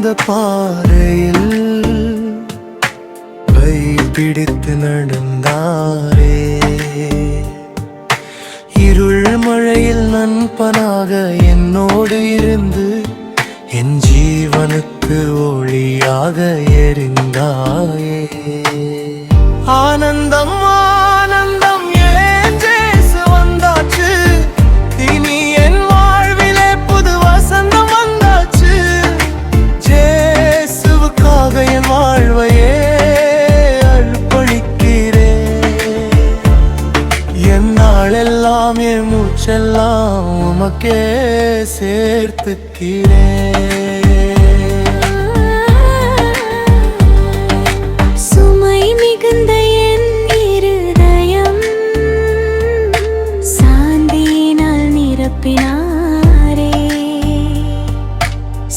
அந்த பாறையில் கை பிடித்து நடந்தாரே, இருள் மழையில் நண்பனாக என்னோடு இருந்து என் ஜீவனுக்கு ஒளியாக எரிந்தாயே. ஆனந்தம் ஆனந்தம் ஏன் ஜேசு வந்தாச்சு, இனி என் வாழ்விலே புது வசந்தம் வந்தாச்சு. ஜேசுவுக்காக என் வாழ்வையே அர்ப்பணிக்கிறேன். என் நாளெல்லாம் என் மூச்செல்லாம் உமக்கே சேர்த்துக்கிறேன்.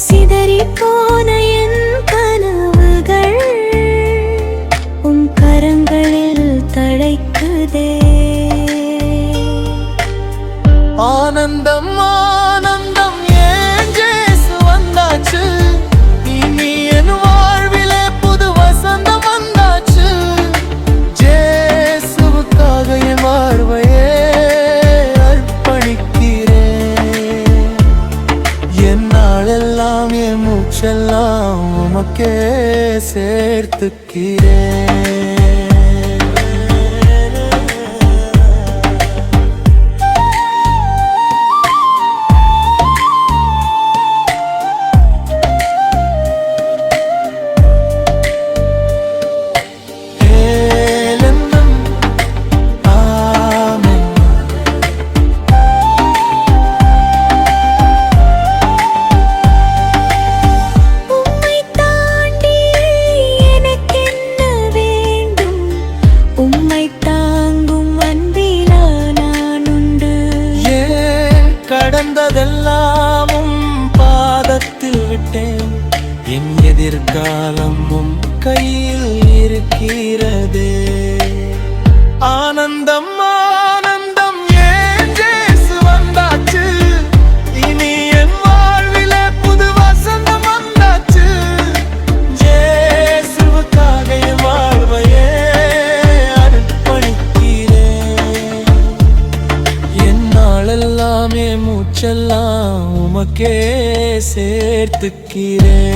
சிதறிப்போன என் கனவுகள் உம் கரங்களில் தழைக்குதே. ஆனந்தம் ஆனந்தம் ஏன் ஜேசு வந்தாச்சு, இனி என் வாழ்விலே புது வசந்தம் வந்தாச்சு. ஜேசுவுக்காக என் வாழ்வையே அர்ப்பணிக்கிறேன். என் நாளெல்லாம் என் மூச்செல்லாம் உமக்கே சேர்த்துக்கிறேன். கடந்ததெல்லாமும் பாதத்தில் விட்டேன், என் எதிர்காலமும் கையில் இருக்கிறதே. ஆனந்தம் ஆனந்தம் ஏன் ஜேசு வந்தாச்சு, இனி என் வாழ்விலே புது வசந்தம் வந்தாச்சு. ஜேசுவுக்காக என் வாழ்வையே அர்ப்பணிக்கிறேன். என் நாளெல்லாம் என் மூச்செல்லாம் உமக்கே சேர்த்துக்கிறேன்.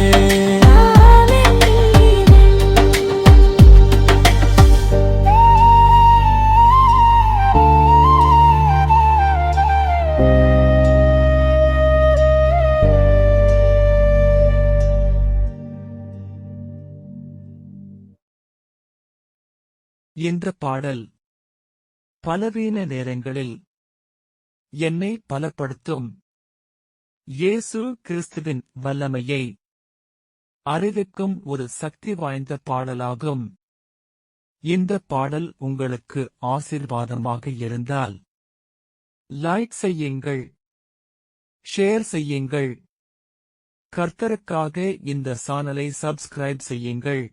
என்ற பாடல் பலவீன நேரங்களில் என்னை பலப்படுத்தும் இயேசு கிறிஸ்துவின் வல்லமையை அறிவிக்கும் ஒரு சக்தி வாய்ந்த பாடலாகும். இந்த பாடல் உங்களுக்கு ஆசீர்வாதமாக இருந்தால் லைக் செய்யுங்கள், ஷேர் செய்யுங்கள். கர்த்தருக்காக இந்த சேனலை சப்ஸ்கிரைப் செய்யுங்கள்.